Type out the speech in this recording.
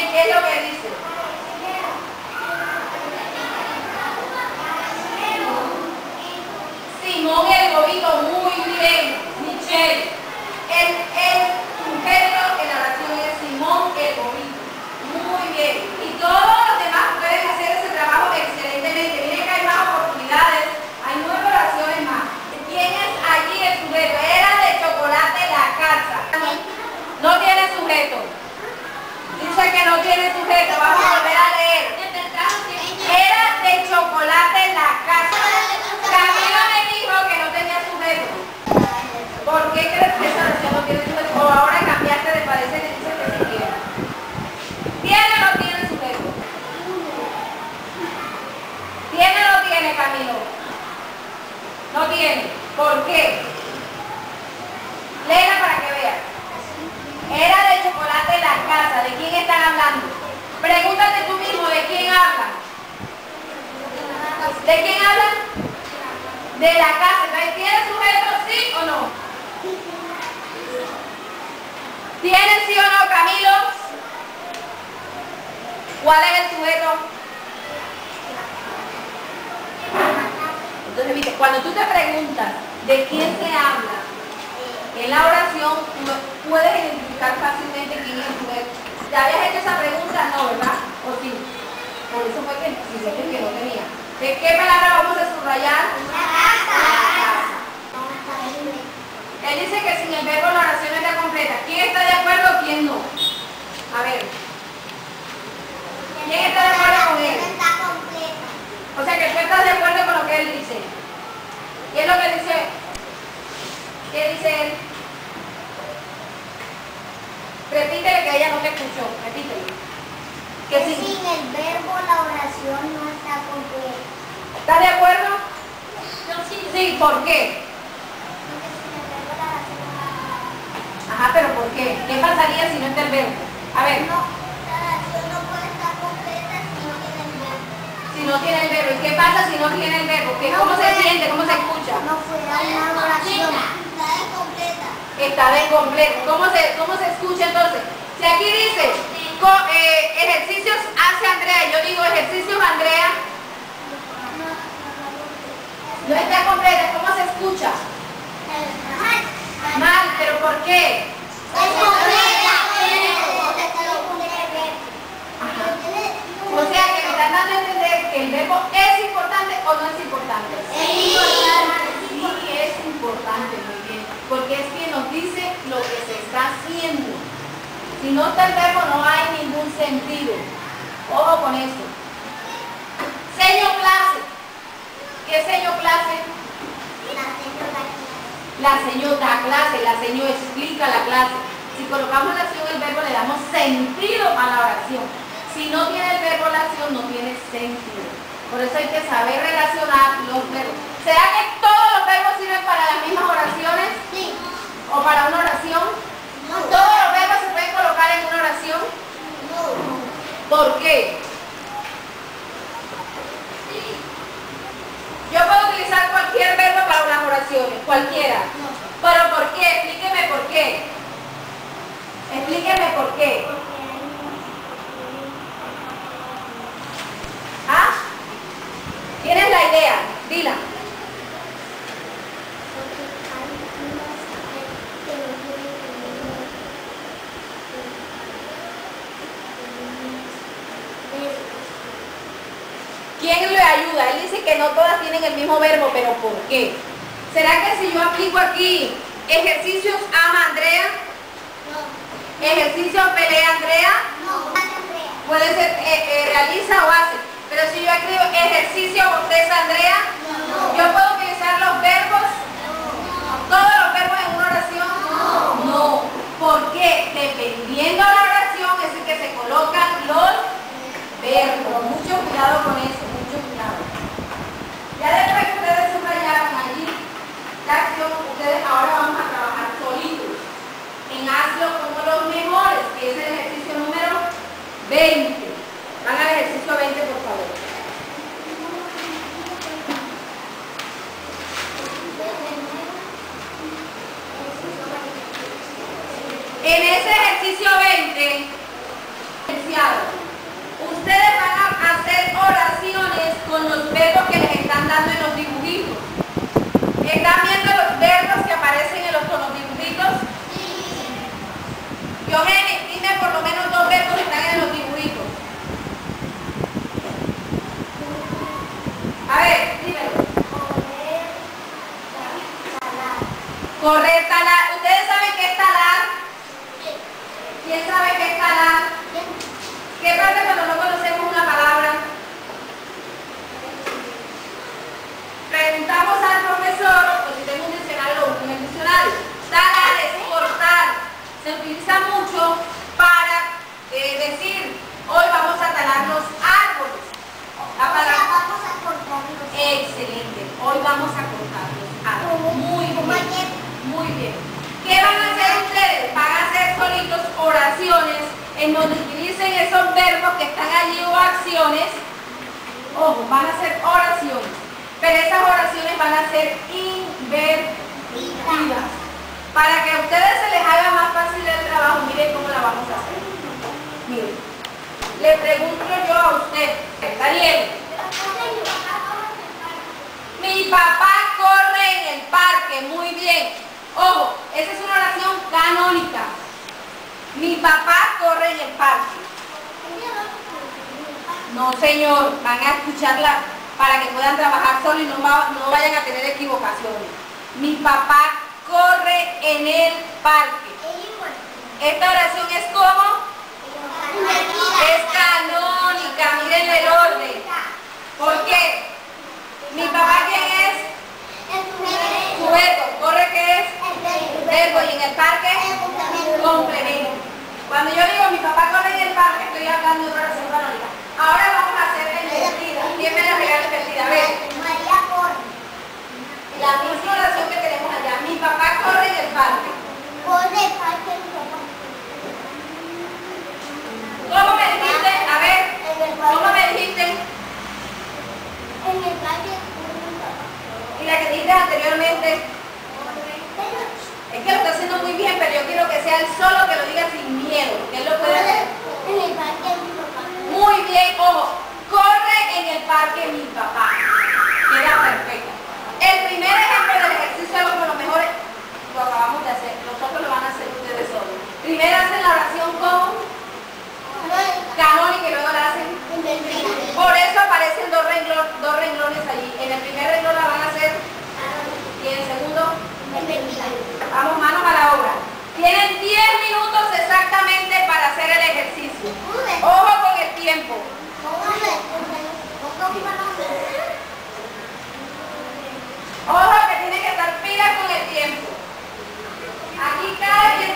bien, ¿qué es lo que dice? Simón el Gobito, muy bien, Michelle. El sujeto en la oración es Simón el Gobito. Muy bien. Y todos los demás pueden hacer ese trabajo excelentemente. Miren que hay más oportunidades, hay 9 oraciones más. ¿Quién es allí el sujeto? Era de chocolate la casa. No tiene sujeto. Dice que no tiene sujeto. Vamos a volver a leer. Era de chocolate la casa. Camilo me dijo que no tenía sujeto. ¿Por qué crees que esa oración no tiene sujeto? O ahora cambiaste de parecer y dices que sí tiene. ¿Tiene o no tiene sujeto? ¿Tiene o no tiene, Camilo? No tiene. ¿Por qué? Léela para que veas. Era de chocolate la casa. ¿De quién están hablando? Pregúntate tú mismo, ¿de quién hablan? ¿De quién hablan? De la casa. Entonces, ¿tiene sujeto sí o no? ¿Tiene sí o no, Camilo? ¿Cuál es el sujeto? Entonces, viste, cuando tú te preguntas de quién se habla en la oración, tú puedes identificar fácilmente quién es el sujeto. ¿Te habías hecho esa pregunta? No, ¿verdad? ¿O sí? Por eso fue que dice que no tenía. ¿De qué palabra vamos a subrayar? La casa. Él dice que sin el verbo la oración está completa. ¿Quién está de acuerdo o quién no? A ver. ¿Quién está de acuerdo con él? Está completa. O sea que tú estás de acuerdo con lo que él dice. ¿Qué es lo que dice? ¿Qué dice él? Repítele que ella no te escuchó. Repítele. Que sin el verbo la oración no está completa. ¿Estás de acuerdo? No, sí. Sí, ¿por qué? Porque sin el verbo la oración no está completa. Ajá, pero ¿por qué? ¿Qué pasaría si no está el verbo? A ver. No, la oración no puede estar completa si no tiene el verbo. Si no tiene el verbo. ¿Y qué pasa si no tiene el verbo? ¿Cómo se siente? ¿Cómo se escucha? No fuera una oración. Está incompleta. Está de incompleto. ¿Cómo se escucha entonces? Si aquí dice ejercicios hace Andrea, y yo digo ejercicios Andrea, no está completa. ¿Cómo se escucha? Mal, ¿pero por qué? O sea que me están dando a entender que el verbo es importante o no es importante. Sí, es importante, muy bien. Porque es quien nos dice lo que se está haciendo. Si no está el verbo no hay ningún sentido. Ojo con eso. Seño clase. ¿Qué seño clase? La seño da clase, la seño explica la clase. Si colocamos la acción el verbo le damos sentido a la oración. Si no tiene el verbo la acción no tiene sentido. Por eso hay que saber relacionar los verbos. ¿Será que todos los verbos sirven para las mismas oraciones? Sí. ¿O para una oración? No. ¿Todos los verbos se pueden colocar en una oración? No. ¿Por qué? Yo puedo utilizar cualquier verbo para las oraciones, cualquiera. No. ¿Pero por qué? Explíqueme por qué. Explíqueme por qué. ¿Ah? ¿Tienes la idea? Dila. ¿Quién le ayuda? Él dice que no todas tienen el mismo verbo, pero ¿por qué? ¿Será que si yo aplico aquí ejercicios ama Andrea? No. ¿Ejercicios pelea Andrea? No. Puede ser realiza o hace. Pero si yo escribo ejercicio bosteza Andrea, No. ¿yo puedo utilizar los verbos? ¿Todos los verbos en una oración? No. ¿Por qué? Dependiendo de la oración es el que se colocan los verbos. Mucho cuidado con eso, mucho cuidado. Ya después que ustedes subrayaron allí la acción, ustedes ahora vamos a trabajar solitos en hazlo como los mejores, que es el ejercicio número 20. Van al ejercicio 20, por favor. En ese ejercicio 20, enunciado. Ustedes van a hacer oraciones con los verbos que les están dando en los dibujitos. ¿Están viendo los verbos que aparecen con los dibujitos? Sí. Yogeni, dime por lo menos 2 verbos que están en los dibujitos. A ver, dímelo. Correr, talar. ¿Ustedes saben qué es talar? ¿Quién sabe qué es talar? ¿Qué pasa cuando no conocemos una palabra? Preguntamos al profesor, o si tengo un diccionario, lo busco en el diccionario. Talar es cortar. Se utiliza mucho para decir, hoy vamos a talar los árboles. Vamos a cortarlos. Excelente. Hoy vamos a cortar los árboles. Muy bien. Muy bien. ¿Qué van a hacer ustedes? Van a hacer solitos oraciones en donde utilicen esos verbos que están allí o acciones. Ojo, van a ser oraciones. Pero esas oraciones van a ser invertidas. Para que a ustedes se les haga más fácil el trabajo, miren cómo la vamos a hacer. Miren. Le pregunto yo a usted, Daniel. Mi papá corre en el parque. Muy bien. Ojo, esa es una oración canónica. Mi papá corre en el parque. No, señor. Van a escucharla para que puedan trabajar solo y no vayan a tener equivocaciones. Mi papá corre en el parque. Esta oración es como... es canónica. Miren el orden. ¿Por qué? ¿Mi papá quién es? Sujeto. ¿Corre qué es? Verbo. ¿Y en el parque? Complemento. Cuando yo digo mi papá corre en el parque, estoy hablando de una oración canónica. Ahora vamos a hacer la invertida. ¿Quién me la regala invertida? A ver. María corre. La misma oración que tenemos allá. Mi papá corre en el parque. Corre el parque mi papá. ¿Cómo me dijiste? A ver. ¿Cómo me dijiste? En el parque corre mi papá. Y la que dijiste anteriormente. Es que lo está haciendo muy bien, pero yo quiero que sea él solo, que lo diga sin miedo, que él lo puede hacer. En el parque mi papá. Muy bien, ojo. Corre en el parque mi papá. Queda perfecto. El primer ejemplo del ejercicio, algo que lo mejor lo acabamos de hacer. Los otros lo van a hacer ustedes solos. Primero hacen la oración con canónica y luego la hacen. Por eso aparecen dos renglones allí. En el primer renglón la van a hacer y en el segundo. Vamos manos a la obra. Tienen 10 minutos exactamente para hacer el ejercicio. Ojo con el tiempo. Ojo que tienen que estar pilas con el tiempo. Aquí cada quien